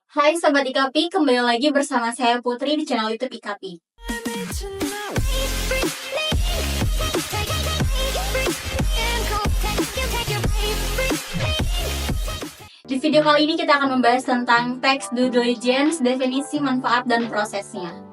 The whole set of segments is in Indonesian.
Hai Sobat IKAPI, kembali lagi bersama saya Putri di channel YouTube IKAPI. Di video kali ini kita akan membahas tentang tax due diligence, definisi, manfaat, dan prosesnya.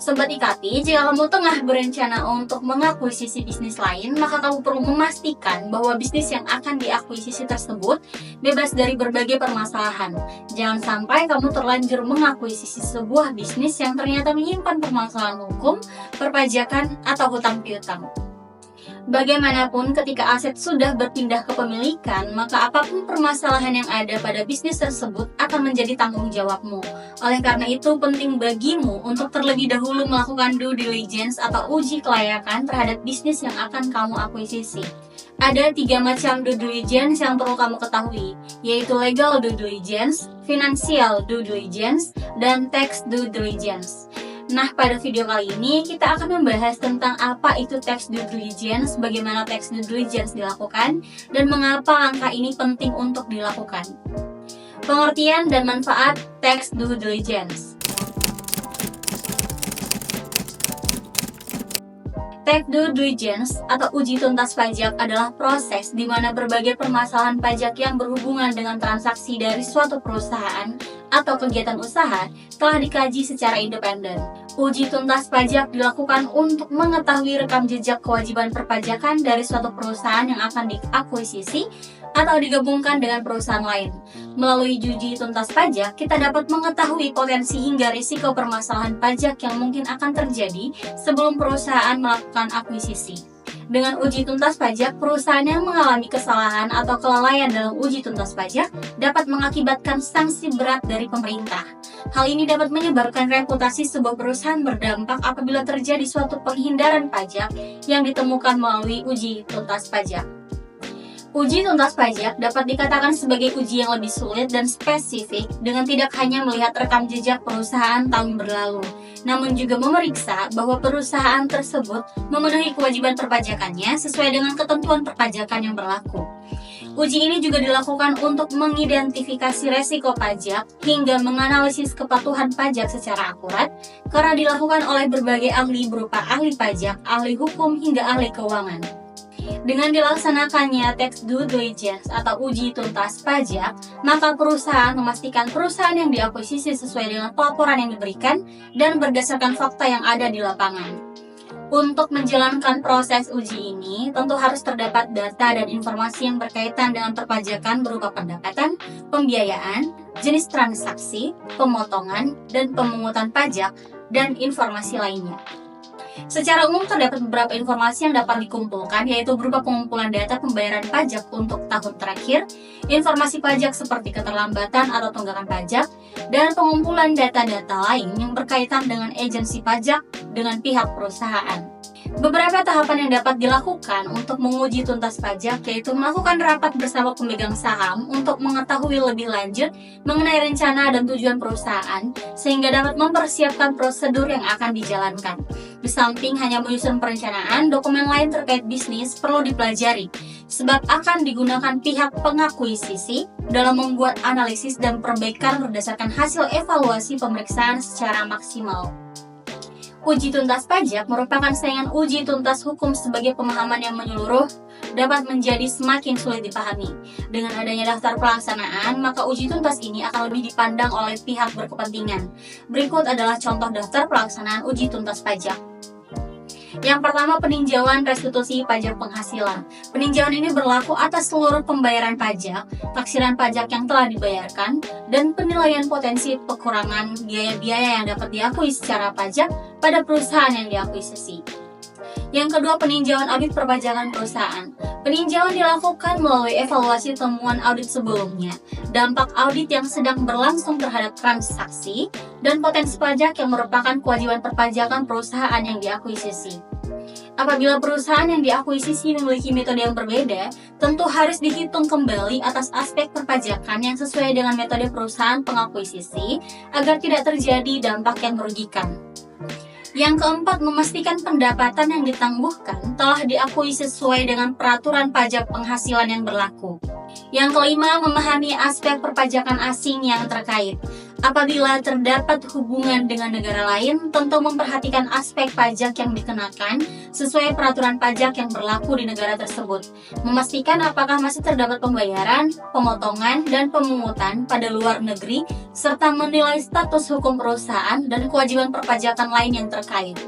Sobat IKAPI, jika kamu tengah berencana untuk mengakuisisi bisnis lain, maka kamu perlu memastikan bahwa bisnis yang akan diakuisisi tersebut bebas dari berbagai permasalahan. Jangan sampai kamu terlanjur mengakuisisi sebuah bisnis yang ternyata menyimpan permasalahan hukum, perpajakan, atau hutang piutang. Bagaimanapun, ketika aset sudah berpindah kepemilikan, maka apapun permasalahan yang ada pada bisnis tersebut akan menjadi tanggung jawabmu. Oleh karena itu, penting bagimu untuk terlebih dahulu melakukan due diligence atau uji kelayakan terhadap bisnis yang akan kamu akuisisi. Ada 3 macam due diligence yang perlu kamu ketahui, yaitu legal due diligence, financial due diligence, dan tax due diligence. Nah, pada video kali ini kita akan membahas tentang apa itu tax due diligence, bagaimana tax due diligence dilakukan, dan mengapa langkah ini penting untuk dilakukan. Pengertian dan manfaat tax due diligence. Tax due diligence atau uji tuntas pajak adalah proses di mana berbagai permasalahan pajak yang berhubungan dengan transaksi dari suatu perusahaan atau kegiatan usaha telah dikaji secara independen. Uji tuntas pajak dilakukan untuk mengetahui rekam jejak kewajiban perpajakan dari suatu perusahaan yang akan diakuisisi atau digabungkan dengan perusahaan lain. Melalui uji tuntas pajak, kita dapat mengetahui potensi hingga risiko permasalahan pajak yang mungkin akan terjadi sebelum perusahaan melakukan akuisisi. Dengan uji tuntas pajak, perusahaan yang mengalami kesalahan atau kelalaian dalam uji tuntas pajak dapat mengakibatkan sanksi berat dari pemerintah. Hal ini dapat menyebabkan reputasi sebuah perusahaan berdampak apabila terjadi suatu penghindaran pajak yang ditemukan melalui uji tuntas pajak. Uji tuntas pajak dapat dikatakan sebagai uji yang lebih sulit dan spesifik dengan tidak hanya melihat rekam jejak perusahaan tahun berlalu, namun juga memeriksa bahwa perusahaan tersebut memenuhi kewajiban perpajakannya sesuai dengan ketentuan perpajakan yang berlaku. Uji ini juga dilakukan untuk mengidentifikasi resiko pajak hingga menganalisis kepatuhan pajak secara akurat karena dilakukan oleh berbagai ahli berupa ahli pajak, ahli hukum, hingga ahli keuangan. Dengan dilaksanakannya tax due diligence atau uji tuntas pajak, maka perusahaan memastikan perusahaan yang diakuisisi sesuai dengan pelaporan yang diberikan dan berdasarkan fakta yang ada di lapangan. Untuk menjalankan proses uji ini, tentu harus terdapat data dan informasi yang berkaitan dengan perpajakan berupa pendapatan, pembiayaan, jenis transaksi, pemotongan, dan pemungutan pajak, dan informasi lainnya. Secara umum terdapat beberapa informasi yang dapat dikumpulkan, yaitu berupa pengumpulan data pembayaran pajak untuk tahun terakhir, informasi pajak seperti keterlambatan atau tunggakan pajak, dan pengumpulan data-data lain yang berkaitan dengan agensi pajak dengan pihak perusahaan. Beberapa tahapan yang dapat dilakukan untuk menguji tuntas pajak yaitu melakukan rapat bersama pemegang saham untuk mengetahui lebih lanjut mengenai rencana dan tujuan perusahaan sehingga dapat mempersiapkan prosedur yang akan dijalankan. Di samping hanya menyusun perencanaan, dokumen lain terkait bisnis perlu dipelajari sebab akan digunakan pihak pengakuisisi dalam membuat analisis dan perbaikan berdasarkan hasil evaluasi pemeriksaan secara maksimal. Uji tuntas pajak merupakan saingan uji tuntas hukum sebagai pemahaman yang menyeluruh dapat menjadi semakin sulit dipahami. Dengan adanya daftar pelaksanaan, maka uji tuntas ini akan lebih dipandang oleh pihak berkepentingan. Berikut adalah contoh daftar pelaksanaan uji tuntas pajak. Yang pertama, peninjauan restitusi pajak penghasilan. Peninjauan ini berlaku atas seluruh pembayaran pajak, taksiran pajak yang telah dibayarkan, dan penilaian potensi kekurangan biaya-biaya yang dapat diakui secara pajak pada perusahaan yang diakuisisi. Yang kedua, peninjauan audit perpajakan perusahaan. Peninjauan dilakukan melalui evaluasi temuan audit sebelumnya, dampak audit yang sedang berlangsung terhadap transaksi, dan potensi pajak yang merupakan kewajiban perpajakan perusahaan yang diakuisisi. Apabila perusahaan yang diakuisisi memiliki metode yang berbeda, tentu harus dihitung kembali atas aspek perpajakan yang sesuai dengan metode perusahaan pengakuisisi agar tidak terjadi dampak yang merugikan. Yang keempat, memastikan pendapatan yang ditangguhkan telah diakui sesuai dengan peraturan pajak penghasilan yang berlaku. Yang kelima, memahami aspek perpajakan asing yang terkait. Apabila terdapat hubungan dengan negara lain, tentu memperhatikan aspek pajak yang dikenakan sesuai peraturan pajak yang berlaku di negara tersebut. Memastikan apakah masih terdapat pembayaran, pemotongan, dan pemungutan pada luar negeri, serta menilai status hukum perusahaan dan kewajiban perpajakan lain yang terkait.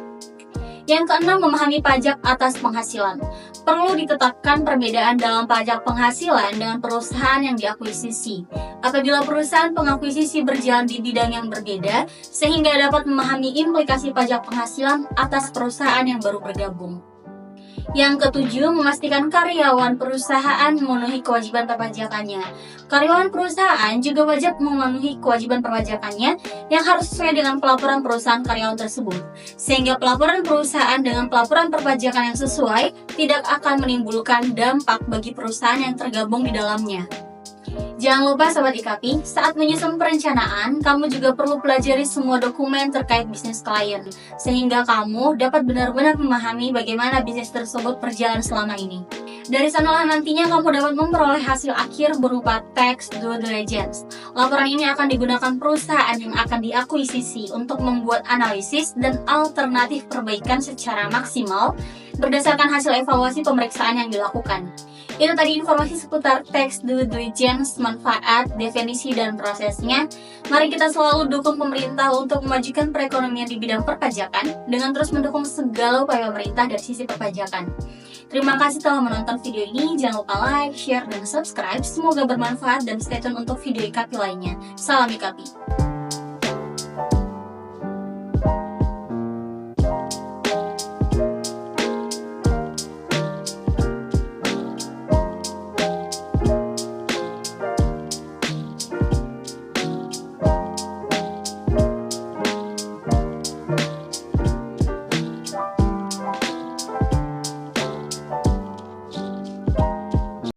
Yang keenam, memahami pajak atas penghasilan. Perlu ditetapkan perbedaan dalam pajak penghasilan dengan perusahaan yang diakuisisi. Apabila perusahaan pengakuisisi berjalan di bidang yang berbeda, sehingga dapat memahami implikasi pajak penghasilan atas perusahaan yang baru bergabung. Yang ketujuh, memastikan karyawan perusahaan memenuhi kewajiban perpajakannya. Karyawan perusahaan juga wajib memenuhi kewajiban perpajakannya yang harus sesuai dengan pelaporan perusahaan karyawan tersebut. Sehingga pelaporan perusahaan dengan pelaporan perpajakan yang sesuai tidak akan menimbulkan dampak bagi perusahaan yang tergabung di dalamnya. Jangan lupa Sobat IKP, saat menyusun perencanaan, kamu juga perlu pelajari semua dokumen terkait bisnis klien, sehingga kamu dapat benar-benar memahami bagaimana bisnis tersebut berjalan selama ini. Dari sanalah nantinya kamu dapat memperoleh hasil akhir berupa tax due diligence. Laporan ini akan digunakan perusahaan yang akan diakuisisi untuk membuat analisis dan alternatif perbaikan secara maksimal berdasarkan hasil evaluasi pemeriksaan yang dilakukan. Itu tadi informasi seputar tax due diligence, manfaat, definisi, dan prosesnya. Mari kita selalu dukung pemerintah untuk memajukan perekonomian di bidang perpajakan dengan terus mendukung segala upaya pemerintah dari sisi perpajakan. Terima kasih telah menonton video ini. Jangan lupa like, share, dan subscribe. Semoga bermanfaat dan stay tune untuk video IKP lainnya. Salam IKP.